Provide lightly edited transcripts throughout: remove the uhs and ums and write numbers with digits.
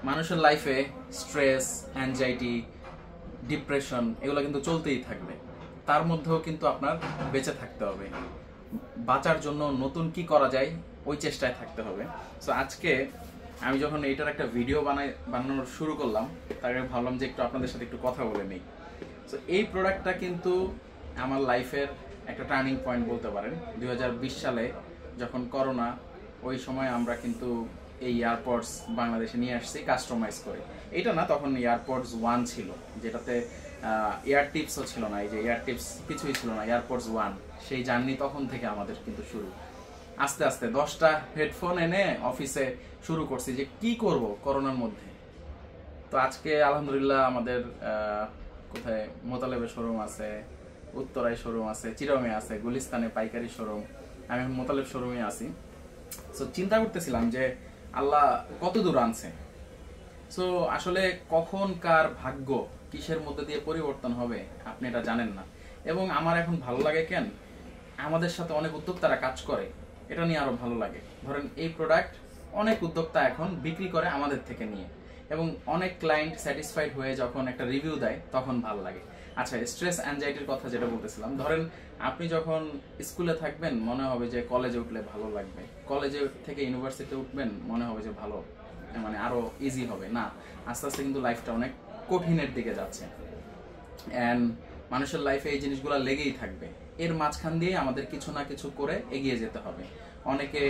মানুষের লাইফে stress, anxiety, depression এগুলো কিন্তু চলতেই থাকবে। তার মধ্যেও কিন্তু আপনার বেঁচে থাকতে হবে। বাঁচার জন্য নতুন কি করা যায় ওই চেষ্টায় থাকতে হবে। সো আজকে আমি যখন এইটার একটা ভিডিও বানানোর শুরু করলাম, তার আগে ভাবলাম যে একটু আপনাদের সাথে একটু কথা বলে নিই। সো এই প্রোডাক্টটা কিন্তু আমার লাইফের একটা টার্নিং পয়েন্ট বলতে পারেন। 2020 সালে যখন করোনা, ওই সময় আমরা কিন্তু এই এয়ারপডস বাংলাদেশে নিয়ে আসছি কাস্টমাইজ করে। এটা না, তখন এয়ারপডস 1 ছিল, যেটাতে এয়ার টিপসও ছিল না। এই যে এয়ার টিপস কিছুই ছিল না, এয়ারপডস 1। সেই জার্নি তখন থেকে আমাদের কিন্তু শুরু। আস্তে আস্তে 10টা হেডফোন এনে অফিসে শুরু করছি যে কি করব করোনার মধ্যে। তো আজকে আলহামদুলিল্লাহ আমাদের কোথায় মোতালেবের শোরুম আছে, উত্তরায় শোরুম আছে, চিরঙে আছে, গুলিস্তানে পাইকারি শোরুম। আমি এখন মোতালেব শোরুমে আছি। সো চিন্তা করতেছিলাম যে আল্লাহ কত দূর আনছে। সো আসলে কখন কার ভাগ্য কিসের মধ্যে দিয়ে পরিবর্তন হবে আপনি এটা জানেন না। এবং আমার এখন ভালো লাগে কেন, আমাদের সাথে অনেক উদ্যোক্তারা কাজ করে, এটা নিয়ে আরো ভালো লাগে। ধরেন এই প্রোডাক্ট অনেক উদ্যোক্তা এখন বিক্রি করে আমাদের থেকে নিয়ে, এবং অনেক ক্লায়েন্ট স্যাটিসফাইড হয়ে যখন একটা রিভিউ দেয় তখন ভালো লাগে। আচ্ছা, স্ট্রেস অ্যাংজাইটির কথা যেটা বলতেছিলাম, ধরেন আপনি যখন স্কুলে থাকবেন মনে হবে যে কলেজে উঠলে ভালো লাগবে, কলেজে থেকে ইউনিভার্সিটিতে উঠবেন মনে হবে যে ভালো, মানে আরো ইজি হবে। না, আস্তে আস্তে কিন্তু লাইফটা অনেক কঠিনের দিকে যাচ্ছে। অ্যান্ড মানুষের লাইফে এই জিনিসগুলো লেগেই থাকবে। এর মাঝখান দিয়ে আমাদের কিছু না কিছু করে এগিয়ে যেতে হবে। অনেকে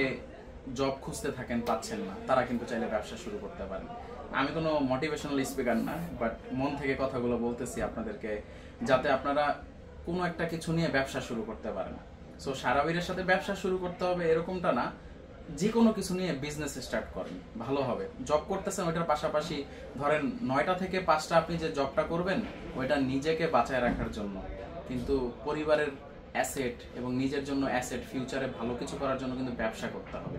জব খুঁজতে থাকেন, পাচ্ছেন না, তারা কিন্তু চাইলে ব্যবসা শুরু করতে পারেন। আমি কোনো মোটিভেশনাল স্পিকার না, বাট মন থেকে কথাগুলো বলতেছি আপনাদেরকে, যাতে আপনারা কোনো একটা কিছু নিয়ে ব্যবসা শুরু করতে পারেন। সো সারাবীরের সাথে ব্যবসা শুরু করতে হবে এরকমটা না, যে কোনো কিছু নিয়ে বিজনেস স্টার্ট করেন, ভালো হবে। জব করতেছেন, ওইটার পাশাপাশি ধরেন 9টা থেকে 5টা আপনি যে জবটা করবেন ওইটা নিজেকে বাঁচায় রাখার জন্য, কিন্তু পরিবারের অ্যাসেট এবং নিজের জন্য অ্যাসেট, ফিউচারে ভালো কিছু করার জন্য কিন্তু ব্যবসা করতে হবে।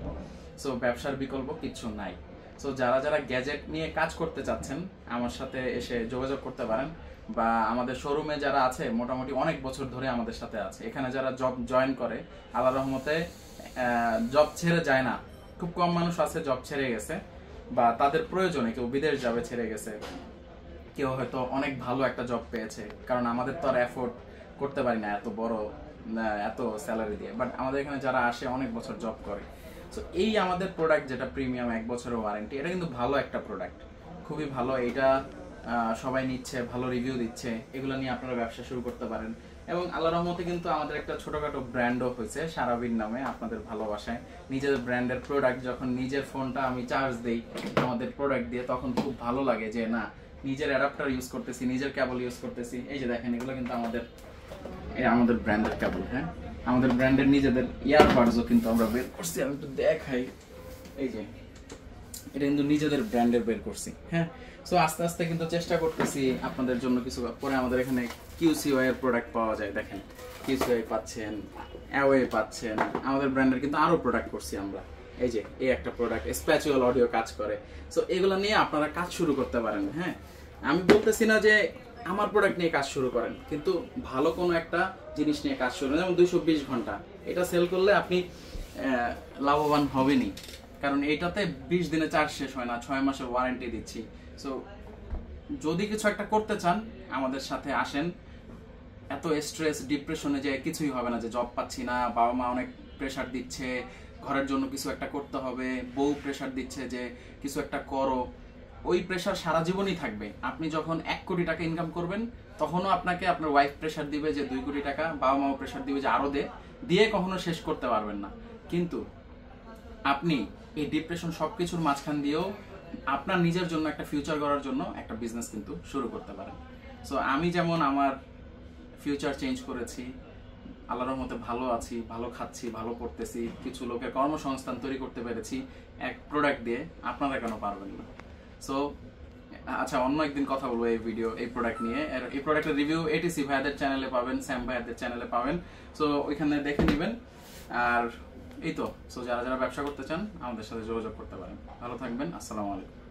সো ব্যবসার বিকল্প কিচ্ছু নাই। সো যারা যারা গ্যাজেট নিয়ে কাজ করতে চাচ্ছেন আমার সাথে এসে যোগাযোগ করতে পারেন, বা আমাদের শোরুমে যারা আছে মোটামুটি অনেক বছর ধরে আমাদের সাথে আছে। এখানে যারা জব জয়েন করে আল্লাহর রহমতে জব ছেড়ে যায় না। খুব কম মানুষ আছে জব ছেড়ে গেছে, বা তাদের প্রয়োজনে কেউ বিদেশ যাবে ছেড়ে গেছে, কেউ হয়তো অনেক ভালো একটা জব পেয়েছে। কারণ আমাদের তো আর এফোর্ড করতে পারি না এত বড় এত স্যালারি দিয়ে, বাট আমাদের এখানে যারা আসে অনেক বছর জব করে। সো এই আমাদের প্রোডাক্ট যেটা প্রিমিয়াম 1 বছরের ওয়ারেন্টি, এটা কিন্তু ভালো একটা প্রোডাক্ট, খুবই ভালো। এটা সবাই নিচ্ছে, ভালো রিভিউ দিচ্ছে। এগুলো নিয়ে আপনারা ব্যবসা শুরু করতে পারেন। এবং আল্লাহর রহমতে কিন্তু আমাদের একটা ছোটখাটো ব্র্যান্ডও হয়েছে সারাবীর নামে, আপনাদের ভালোবাসায়। নিজেদের ব্র্যান্ডের প্রোডাক্ট যখন নিজের ফোনটা আমি চার্জ দিই আমাদের প্রোডাক্ট দিয়ে, তখন খুব ভালো লাগে যে না, নিজের অ্যাডাপ্টার ইউজ করতেছি, নিজের কেবল ইউজ করতেছি। এই যে দেখেন, এগুলো কিন্তু আমাদের ব্র্যান্ডের কেবল। হ্যাঁ, আমাদের ব্র্যান্ডের নিজেদের ইয়ারবাডসও কিন্তু আমরা বের করছি। আমি একটু দেখাই, এই যে এটা কিন্তু নিজেদের ব্র্যান্ডের বের করছি। হ্যাঁ, সো আস্তে আস্তে কিন্তু চেষ্টা করতেছি আপনাদের জন্য কিছু। পরে আমাদের এখানে কিউসিওয়াই এর প্রোডাক্ট পাওয়া যায়, দেখেন কিউসিওয়াই পাচ্ছেন, অ্যাওয়ে পাচ্ছেন। আমাদের ব্র্যান্ডের কিন্তু আরো প্রোডাক্ট করছি আমরা। এই যে এই একটা প্রোডাক্ট স্প্যাচুয়াল অডিও কাজ করে। সো এগুলো নিয়ে আপনারা কাজ শুরু করতে পারেন। হ্যাঁ, আমি বলতেছি না যে আমার প্রোডাক্ট নিয়ে কাজ শুরু করেন, কিন্তু ভালো কোনো একটা জিনিস নিয়ে কাজ শুরু করেন। যেমন 220 ঘন্টা এটা সেল করলে আপনি লাভবান হবেনই, কারণ এইটাতে 20 দিনে চার্জ শেষ হয় না, 6 মাসের ওয়ারেন্টি দিচ্ছি। সো যদি কিছু একটা করতে চান আমাদের সাথে আসেন। এত স্ট্রেস ডিপ্রেশনে যে কিছুই হবে না, যে জব পাচ্ছি না, বাবা মা অনেক প্রেশার দিচ্ছে, ঘরের জন্য কিছু একটা করতে হবে, বউ প্রেশার দিচ্ছে যে কিছু একটা করো, ওই প্রেশার সারা জীবনই থাকবে। আপনি যখন 1 কোটি টাকা ইনকাম করবেন তখনও আপনাকে আপনার ওয়াইফ প্রেশার দিবে যে 2 কোটি টাকা, বাবা মাও প্রেশার দিবে যে আরো দিয়ে কখনো শেষ করতে পারবেন না। কিন্তু আপনি এই ডিপ্রেশন সবকিছুর মাঝখান দিয়েও আপনার নিজের জন্য একটা ফিউচার করার জন্য একটা বিজনেস কিন্তু শুরু করতে পারেন। সো আমি যেমন আমার ফিউচার চেঞ্জ করেছি, আল্লাহর রহমতে ভালো আছি, ভালো খাচ্ছি, ভালো পড়তেছি, কিছু লোকের কর্মসংস্থান তৈরি করতে পেরেছি এক প্রোডাক্ট দিয়ে, আপনারা কেন পারবেন না? সো আচ্ছা, অন্য একদিন কথা বলবো এই প্রোডাক্ট নিয়ে। এই প্রোডাক্টের রিভিউ এটিসি ভাইয়াদের চ্যানেলে পাবেন, স্যাম ভাইয়াদের চ্যানেলে পাবেন। সো ওইখানে দেখে নেবেন। আর এই তো, সো যারা যারা ব্যবসা করতে চান আমাদের সাথে যোগাযোগ করতে পারেন। ভালো থাকবেন, আসসালামু আলাইকুম।